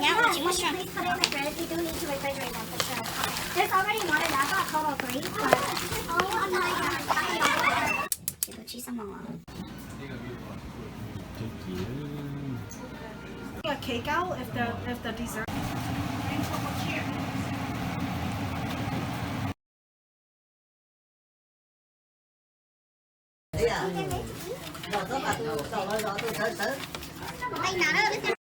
now? Would you mushroom? Please put it in the fridge. You do need to refrigerate them for sure. There's already one and that's a total 3. But oh my god. 기도치 먹어. A cake out if the dessert. Mày nào đó